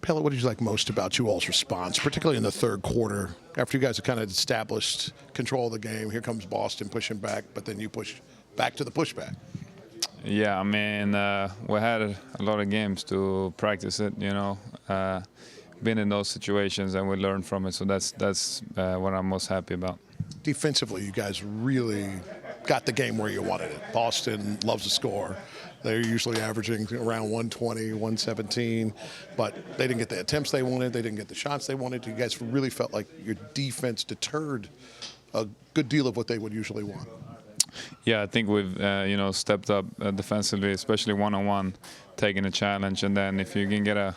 Pelle, what did you like most about you all's response, particularly in the third quarter? After you guys have kind of established control of the game, here comes Boston pushing back, but then you push back to the pushback. Yeah, I mean, we had a lot of games to practice it, you know. Been in those situations and we learned from it, so that's what I'm most happy about. Defensively, you guys really got the game where you wanted it. Boston loves to score. They're usually averaging around 120, 117, but they didn't get the attempts they wanted. They didn't get the shots they wanted. You guys really felt like your defense deterred a good deal of what they would usually want. Yeah, I think we've stepped up defensively, especially one-on-one, taking a challenge, and then if you can get a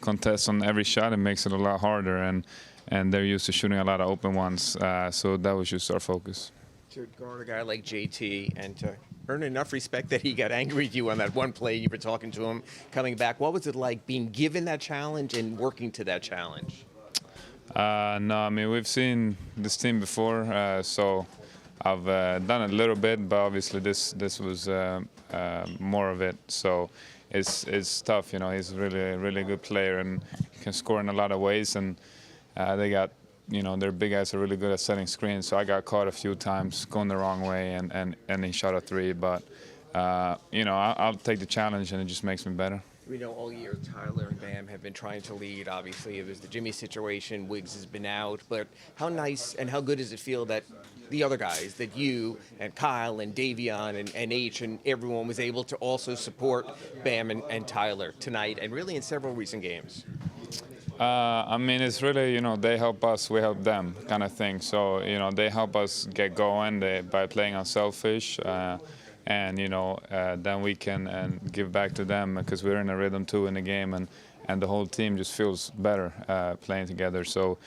contest on every shot, it makes it a lot harder, and they're used to shooting a lot of open ones, so that was just our focus. To guard a guy like JT and to earn enough respect that he got angry at you on that one play, you were talking to him coming back. What was it like being given that challenge and working to that challenge? No, I mean, we've seen this team before, so I've done a little bit, but obviously this was more of it. So it's tough, you know. He's a really good player and he can score in a lot of ways. And they got, you know, their big guys are really good at setting screens. So I got caught a few times going the wrong way, and he shot a three. But you know, I'll take the challenge, and it just makes me better. We know all year Tyler and Bam have been trying to lead. Obviously, it was the Jimmy situation. Wiggs has been out. But how nice and how good does it feel that the other guys, that you and Kyle and Davion and H and everyone was able to also support Bam and Tyler tonight and really in several recent games? I mean, it's really, you know, they help us, we help them kind of thing. So, you know, they help us get going by playing unselfish. And, you know, then we can give back to them because we're in a rhythm too in the game, and the whole team just feels better playing together. So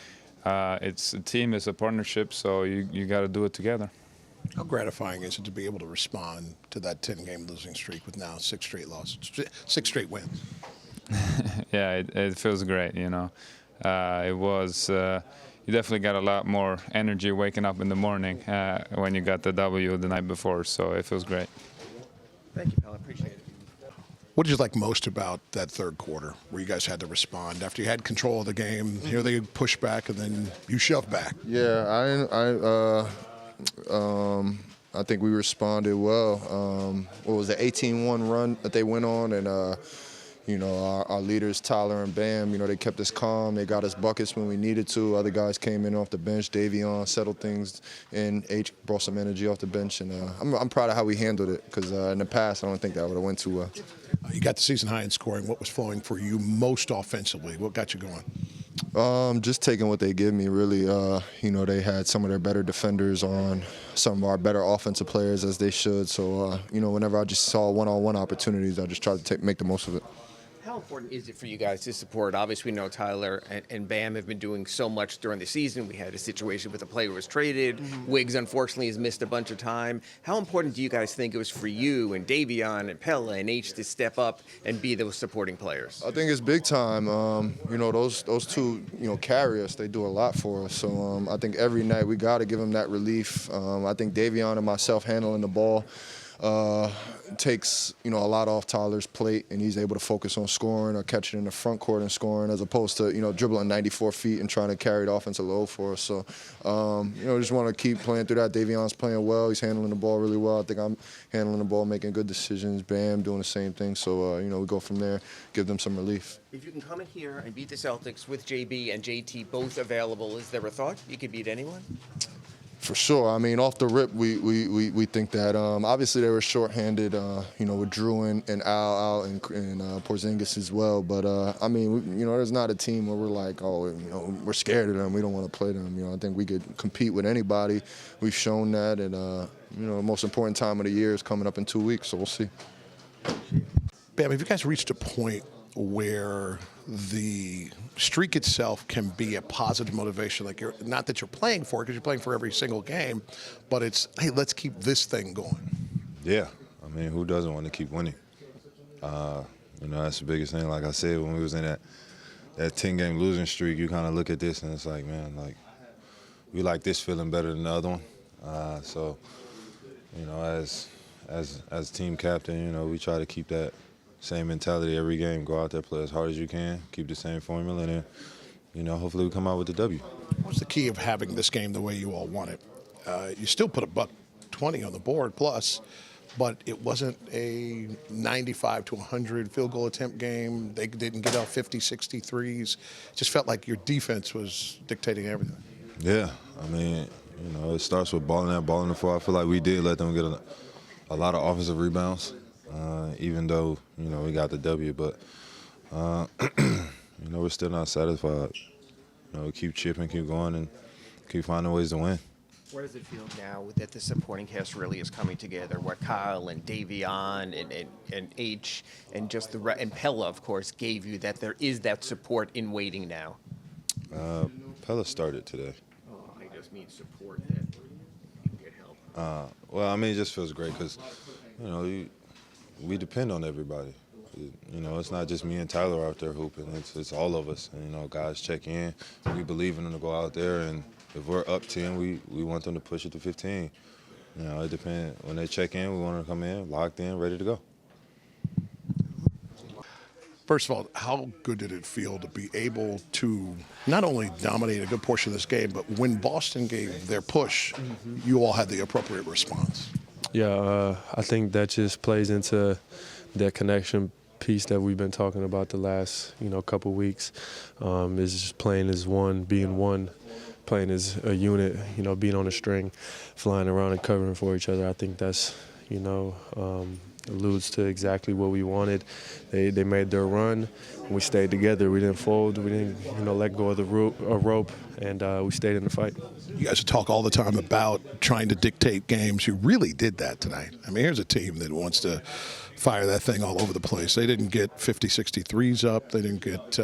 it's a team, it's a partnership, so you got to do it together. How gratifying is it to be able to respond to that 10-game losing streak with now 6 straight losses, 6 straight wins? Yeah, it feels great, you know. It was, you definitely got a lot more energy waking up in the morning when you got the W the night before, so it feels great. Thank you, Pelle. I appreciate it. What did you like most about that third quarter where you guys had to respond? After you had control of the game, here they push back and then you shove back. Yeah, I think we responded well. What was the 18-1 run that they went on, and you know, our leaders, Tyler and Bam, you know, they kept us calm. They got us buckets when we needed to. Other guys came in off the bench. Davion settled things, and H brought some energy off the bench. And I'm proud of how we handled it because in the past, I don't think that would have went too well. You got the season high in scoring. What was flowing for you most offensively? What got you going? Just taking what they give me, really. You know, they had some of their better defenders on some of our better offensive players, as they should. So, you know, whenever I just saw one-on-one opportunities, I just tried to make the most of it. How important is it for you guys to support? Obviously, we know Tyler and Bam have been doing so much during the season. We had a situation with a player who was traded. Wiggs, unfortunately, has missed a bunch of time. How important do you guys think it was for you and Davion and Pelle and H to step up and be those supporting players? I think it's big time. You know, those two, you know, carry us. They do a lot for us. So I think every night we got to give them that relief. I think Davion and myself handling the ball takes, you know, a lot off Tyler's plate, and he's able to focus on scoring or catching in the front court and scoring, as opposed to, you know, dribbling 94 feet and trying to carry the offensive load for us. So, you know, just want to keep playing through that. Davion's playing well. He's handling the ball really well. I think I'm handling the ball, making good decisions. Bam doing the same thing. So, you know, we go from there, give them some relief. If you can come in here and beat the Celtics with JB and JT both available, is there a thought you could beat anyone? For sure. I mean, off the rip, we think that. Obviously, they were shorthanded, you know, with Drew and Al out and Porzingis as well. But, I mean, you know, there's not a team where we're like, oh, you know, we're scared of them. We don't want to play them. You know, I think we could compete with anybody. We've shown that. And, you know, the most important time of the year is coming up in 2 weeks, so we'll see. Bam, have you guys reached a point where the streak itself can be a positive motivation? Like, you're not that you're playing for it, because you're playing for every single game, but it's, hey, let's keep this thing going. Yeah, I mean, who doesn't want to keep winning? You know, that's the biggest thing. Like I said, when we was in that 10-game losing streak, you kind of look at this and it's like, man, like, we like this feeling better than the other one. So, you know, as team captain, you know, we try to keep that same mentality every game. Go out there, play as hard as you can, keep the same formula, and then, hopefully we come out with the W. What's the key of having this game the way you all want it? You still put a buck 20 on the board plus, but it wasn't a 95 to 100 field goal attempt game. They didn't get out 50, 60 threes. It just felt like your defense was dictating everything. Yeah, I mean, it starts with balling out, balling the floor. I feel like we did let them get a lot of offensive rebounds, even though, we got the W. But, we're still not satisfied. Keep chipping, keep going, and keep finding ways to win. Where does it feel now that the supporting cast really is coming together? What Kyle and Davion and H and just and Pelle, of course, gave you that there is that support in waiting now. Pelle started today. Oh, I just mean support that you can get help. It just feels great because, we depend on everybody. It's not just me and Tyler out there hooping. It's all of us. And, guys check in. We believe in them to go out there, and if we're up 10, we want them to push it to 15. It depends. When they check in, we want them to come in, locked in, ready to go. First of all, how good did it feel to be able to not only dominate a good portion of this game, but when Boston gave their push, you all had the appropriate response? Yeah, I think that just plays into that connection piece that we've been talking about the last, couple weeks. Is just playing as one, being one, playing as a unit, being on a string, flying around and covering for each other. I think that's, alludes to exactly what we wanted. They made their run. We stayed together. We didn't fold. We didn't, let go of the rope, and we stayed in the fight. You guys talk all the time about trying to dictate games. You really did that tonight. I mean, here's a team that wants to fire that thing all over the place. They didn't get 50, 60 threes up. They didn't get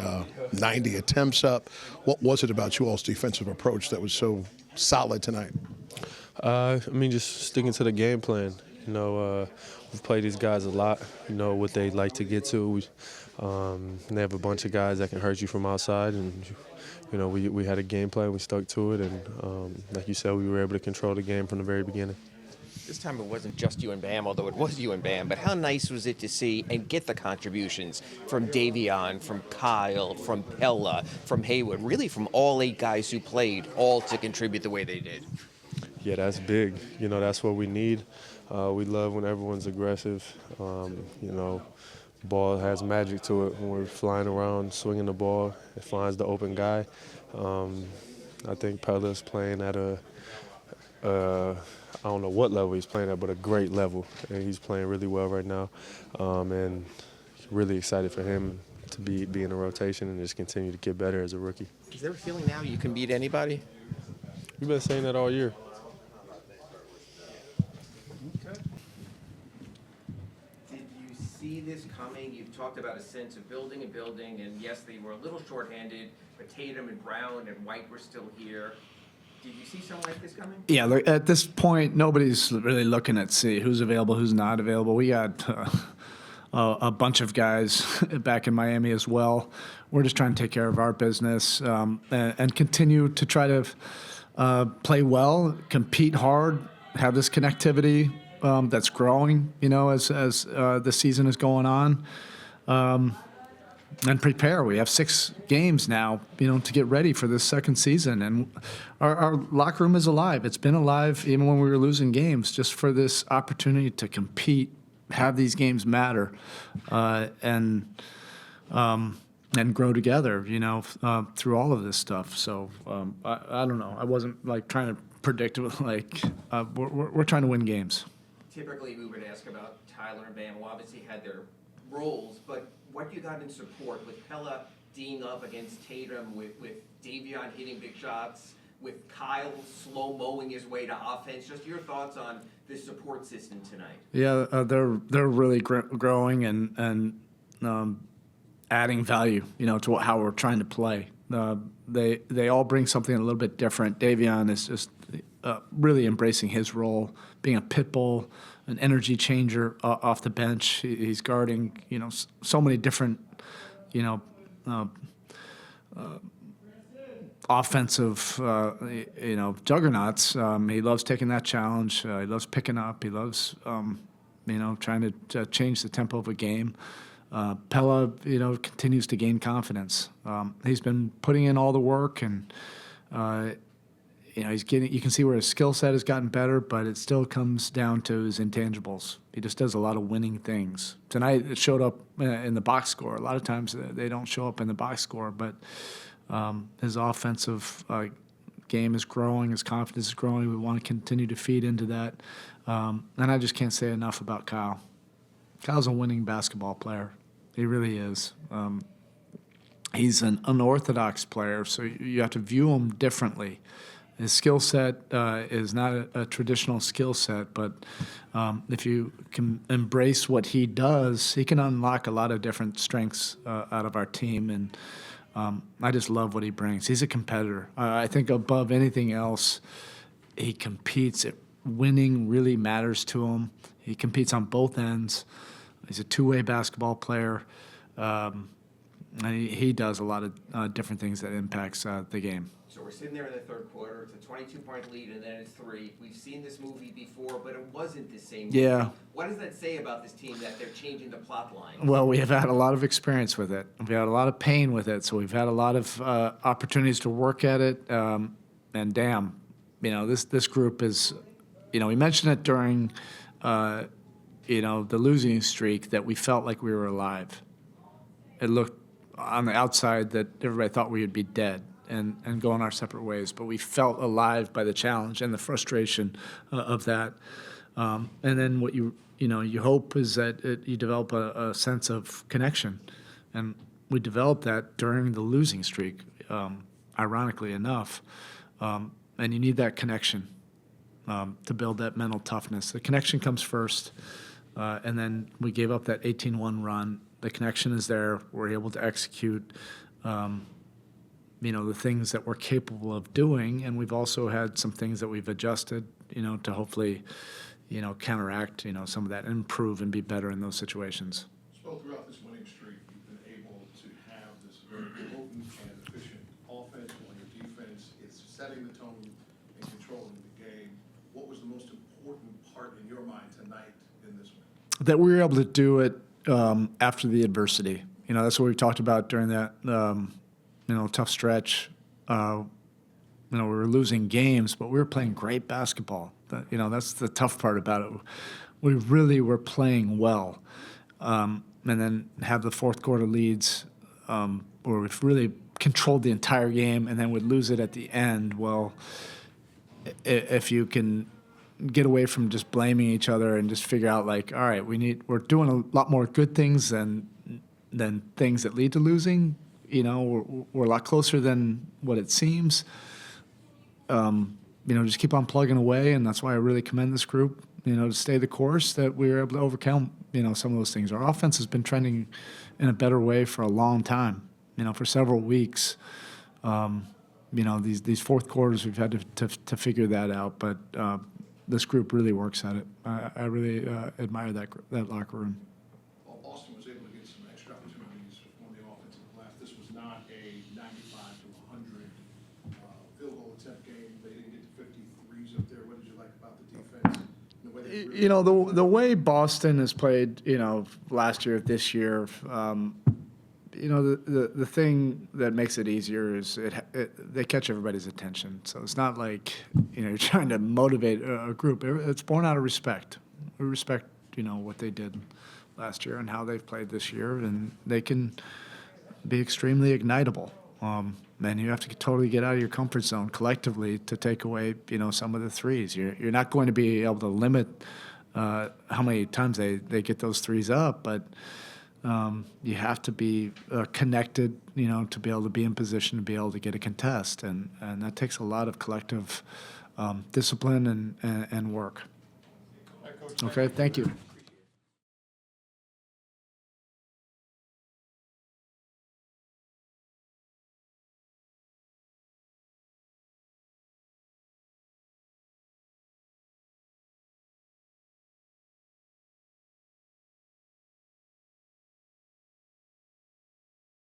90 attempts up. What was it about you all's defensive approach that was so solid tonight? Just sticking to the game plan. We've played these guys a lot. What they like to get to. They have a bunch of guys that can hurt you from outside, and we had a game plan. We stuck to it, and like you said, we were able to control the game from the very beginning. This time it wasn't just you and Bam, although it was you and Bam, but how nice was it to see and get the contributions from Davion, from Kyle, from Pelle, from Haywood, really from all 8 guys who played, all to contribute the way they did? Yeah, that's big. That's what we need. We love when everyone's aggressive. Ball has magic to it when we're flying around, swinging the ball. It finds the open guy. I think Pelle's playing at I don't know what level he's playing at, but a great level. And he's playing really well right now. And really excited for him to be in a rotation and just continue to get better as a rookie. Is there a feeling now you can beat anybody? We've been saying that all year. Did you see this coming? You've talked about a sense of building and building, and yes, they were a little shorthanded, but Tatum and Brown and White were still here. Did you see something like this coming? Yeah, look, at this point, nobody's really looking at see who's available, who's not available. We got a bunch of guys back in Miami as well. We're just trying to take care of our business and continue to try to play well, compete hard, have this connectivity that's growing, as the season is going on. And prepare. We have 6 games now, to get ready for this second season. And our locker room is alive. It's been alive even when we were losing games, just for this opportunity to compete, have these games matter, and grow together, through all of this stuff. So I don't know. I wasn't trying to predict, we're trying to win games. Typically, we would ask about Tyler and Bam, who obviously had their roles, but what you got in support with Pelle D'ing up against Tatum, with Davion hitting big shots, with Kyle slow-mowing his way to offense. Just your thoughts on this support system tonight. Yeah, they're really growing and adding value, to how we're trying to play. They all bring something a little bit different. Davion is just really embracing his role, being a pit bull, an energy changer off the bench. He's guarding, so many different, offensive, juggernauts. He loves taking that challenge. He loves picking up. He loves, trying to change the tempo of a game. Pella, continues to gain confidence. He's been putting in all the work, and he's getting. You can see where his skill set has gotten better, but it still comes down to his intangibles. He just does a lot of winning things. Tonight it showed up in the box score. A lot of times they don't show up in the box score, but his offensive game is growing. His confidence is growing. We want to continue to feed into that. And I just can't say enough about Kyle. Kyle's a winning basketball player. He really is. He's an unorthodox player, so you have to view him differently. His skill set is not a traditional skill set, but if you can embrace what he does, he can unlock a lot of different strengths out of our team, and I just love what he brings. He's a competitor. I think above anything else, he competes. Winning really matters to him. He competes on both ends. He's a two-way basketball player. And he does a lot of different things that impacts the game. So we're sitting there in the third quarter. It's a 22-point lead, and then it's 3. We've seen this movie before, but it wasn't the same movie. Yeah. What does that say about this team that they're changing the plot line? Well, we have had a lot of experience with it. We've had a lot of pain with it, so we've had a lot of opportunities to work at it. And damn, this group is, we mentioned it during, the losing streak that we felt like we were alive. It looked on the outside that everybody thought we would be dead and going our separate ways, but we felt alive by the challenge and the frustration of that. And then what you hope is that you develop a sense of connection, and we developed that during the losing streak, ironically enough. And you need that connection to build that mental toughness. The connection comes first, and then we gave up that 18-1 run. The connection is there. We're able to execute, the things that we're capable of doing, and we've also had some things that we've adjusted, to hopefully, counteract, some of that, and improve and be better in those situations. So throughout this winning streak, you've been able to have this very potent and efficient offense while your defense is setting the tone and controlling the game. What was the most important part in your mind tonight in this one? That we were able to do it after the adversity. That's what we talked about during that, tough stretch. We were losing games, but we were playing great basketball. That's the tough part about it. We really were playing well. And then have the fourth quarter leads where we've really controlled the entire game and then would lose it at the end. Well, if you can get away from just blaming each other and just figure out, like, all right, we're doing a lot more good things than things that lead to losing. We're a lot closer than what it seems. Just keep on plugging away, and that's why I really commend this group, to stay the course, that we were able to overcome, some of those things. Our offense has been trending in a better way for a long time, for several weeks. These fourth quarters, we've had to figure that out, but this group really works at it. I really admire that locker room. Well, Boston was able to get some extra opportunities on the offensive glass. This was not a 95 to 100 field goal attempt game. They didn't get to 53s up there. What did you like about the defense? The way they really The way Boston has played, last year, this year, the thing that makes it easier is they catch everybody's attention. So it's not like, you're trying to motivate a group. It's born out of respect. We respect, what they did last year and how they've played this year, and they can be extremely ignitable. And you have to totally get out of your comfort zone collectively to take away, some of the threes. You're not going to be able to limit how many times they get those threes up, but you have to be connected, to be able to be in position to be able to get a contest, and that takes a lot of collective discipline and work. Okay, thank you.